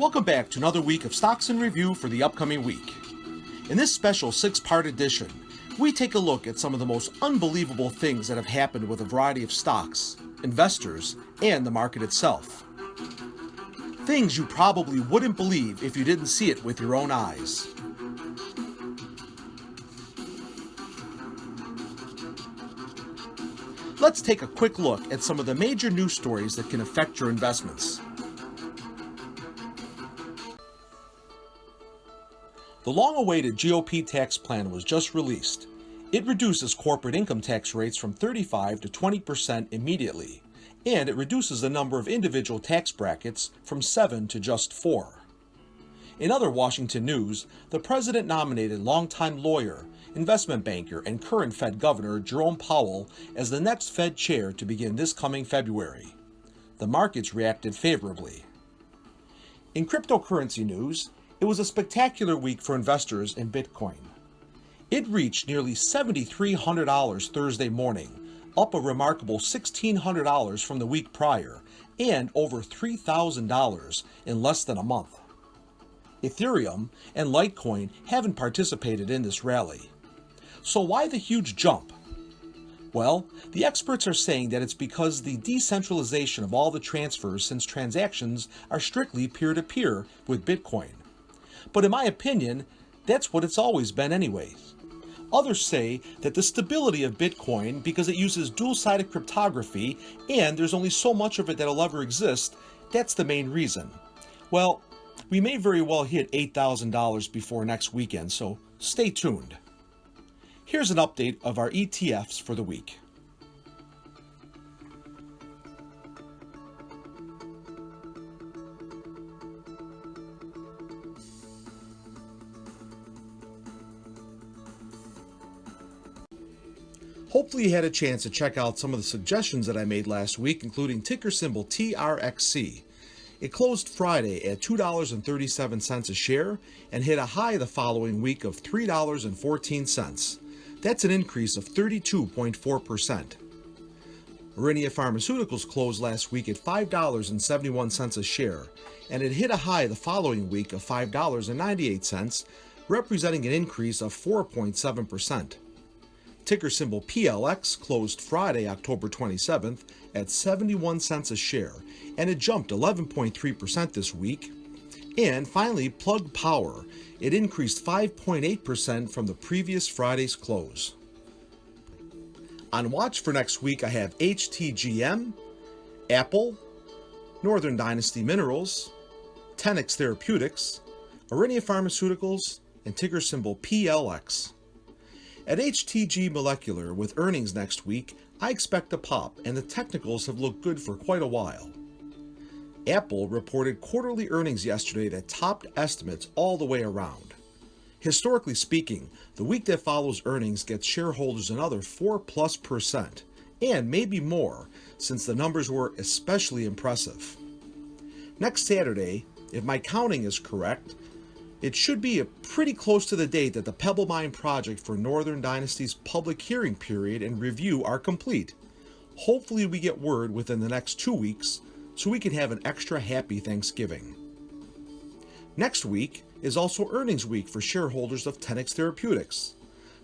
Welcome back to another week of Stocks in Review for the upcoming week. In this special 6-part edition, we take a look at some of the most unbelievable things that have happened with a variety of stocks, investors, and the market itself. Things you probably wouldn't believe if you didn't see it with your own eyes. Let's take a quick look at some of the major news stories that can affect your investments. The long-awaited GOP tax plan was just released. It reduces corporate income tax rates from 35% to 20% immediately, and it reduces the number of individual tax brackets from 7 to just 4. In other Washington news, the president nominated longtime lawyer, investment banker, and current Fed Governor Jerome Powell as the next Fed chair to begin this coming February. The markets reacted favorably. In cryptocurrency news, it was a spectacular week for investors in Bitcoin. It reached nearly $7,300 Thursday morning, up a remarkable $1,600 from the week prior, and over $3,000 in less than a month. Ethereum and Litecoin haven't participated in this rally. So why the huge jump? Well, the experts are saying that it's because the decentralization of all the transfers, since transactions are strictly peer-to-peer with Bitcoin. But in my opinion, that's what it's always been anyways. Others say that the stability of Bitcoin, because it uses dual-sided cryptography and there's only so much of it that'll ever exist, that's the main reason. Well, we may very well hit $8,000 before next weekend, so stay tuned. Here's an update of our ETFs for the week. Hopefully you had a chance to check out some of the suggestions that I made last week, including ticker symbol TRXC. It closed Friday at $2.37 a share and hit a high the following week of $3.14. That's an increase of 32.4%. Aurinia Pharmaceuticals closed last week at $5.71 a share, and it hit a high the following week of $5.98, representing an increase of 4.7%. Ticker symbol PLX closed Friday, October 27th at 71 cents a share, and it jumped 11.3% this week. And finally, Plug Power. It increased 5.8% from the previous Friday's close. On watch for next week, I have HTGM, Apple, Northern Dynasty Minerals, Tenex Therapeutics, Aurinia Pharmaceuticals, and ticker symbol PLX. At HTG Molecular, with earnings next week, I expect a pop, and the technicals have looked good for quite a while. Apple reported quarterly earnings yesterday that topped estimates all the way around. Historically speaking, the week that follows earnings gets shareholders another 4+%, and maybe more, since the numbers were especially impressive. Next Saturday, if my counting is correct, it should be pretty close to the date that the Pebble Mine project for Northern Dynasty's public hearing period and review are complete. Hopefully we get word within the next 2 weeks so we can have an extra happy Thanksgiving. Next week is also earnings week for shareholders of Tenex Therapeutics.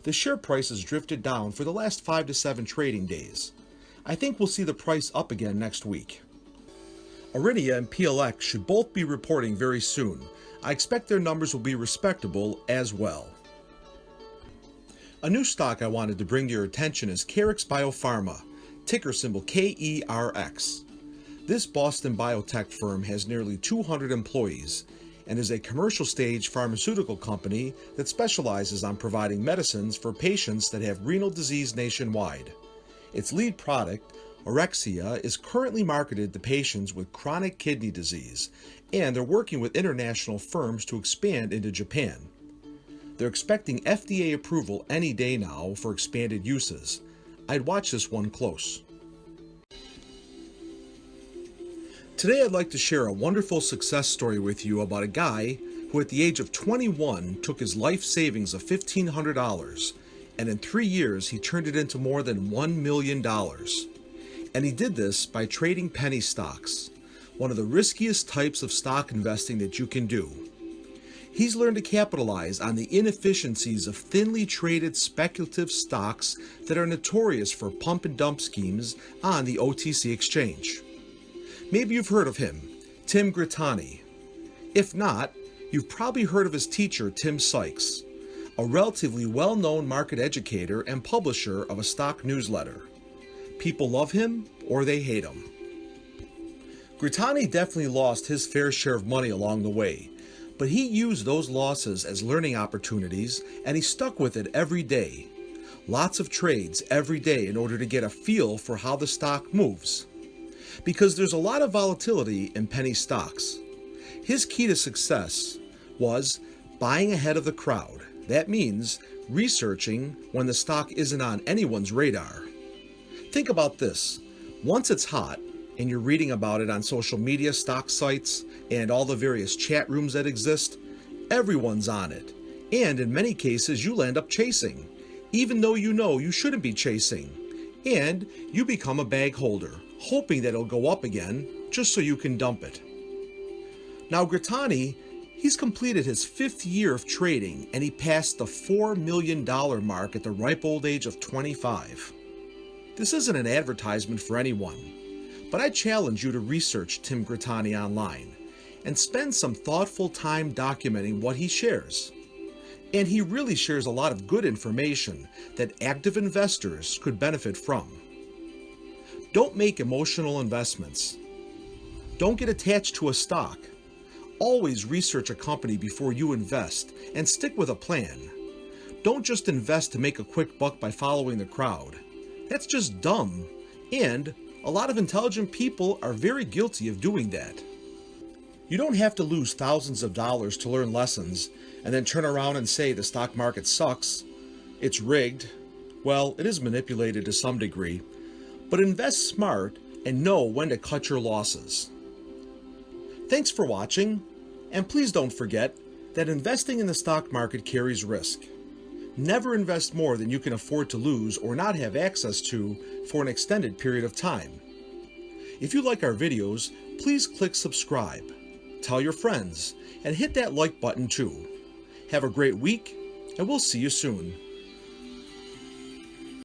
The share price has drifted down for the last 5 to 7 trading days. I think we'll see the price up again next week. Aurinia and PLX should both be reporting very soon. I expect their numbers will be respectable as well. A new stock I wanted to bring to your attention is Carex Biopharma, ticker symbol KERX. This Boston biotech firm has nearly 200 employees and is a commercial stage pharmaceutical company that specializes on providing medicines for patients that have renal disease nationwide. Its lead product, Orexia, is currently marketed to patients with chronic kidney disease, and they're working with international firms to expand into Japan. They're expecting FDA approval any day now for expanded uses. I'd watch this one close. Today I'd like to share a wonderful success story with you about a guy who at the age of 21 took his life savings of $1,500, and in 3 years he turned it into more than $1 million. And he did this by trading penny stocks. one of the riskiest types of stock investing that you can do. He's learned to capitalize on the inefficiencies of thinly traded speculative stocks that are notorious for pump and dump schemes on the OTC exchange. Maybe you've heard of him, Tim Grittani. If not, you've probably heard of his teacher, Tim Sykes, a relatively well-known market educator and publisher of a stock newsletter. People love him or they hate him. Grittani definitely lost his fair share of money along the way, but he used those losses as learning opportunities and he stuck with it every day. Lots of trades every day in order to get a feel for how the stock moves. Because there's a lot of volatility in penny stocks. His key to success was buying ahead of the crowd. That means researching when the stock isn't on anyone's radar. Think about this. Once it's hot, and you're reading about it on social media, stock sites, and all the various chat rooms that exist, everyone's on it. And in many cases, you'll end up chasing, even though you know you shouldn't be chasing. And you become a bag holder, hoping that it'll go up again, just so you can dump it. Now Grittani, he's completed his 5th year of trading, and he passed the $4 million mark at the ripe old age of 25. This isn't an advertisement for anyone, but I challenge you to research Tim Grittani online and spend some thoughtful time documenting what he shares. And he really shares a lot of good information that active investors could benefit from. Don't make emotional investments. Don't get attached to a stock. Always research a company before you invest and stick with a plan. Don't just invest to make a quick buck by following the crowd. That's just dumb, and a lot of intelligent people are very guilty of doing that. You don't have to lose thousands of dollars to learn lessons and then turn around and say the stock market sucks, it's rigged. Well, it is manipulated to some degree, but invest smart and know when to cut your losses. Thanks for watching, and please don't forget that investing in the stock market carries risk. Never invest more than you can afford to lose or not have access to for an extended period of time. If you like our videos, please click subscribe, tell your friends, and hit that like button too. Have a great week, and we'll see you soon.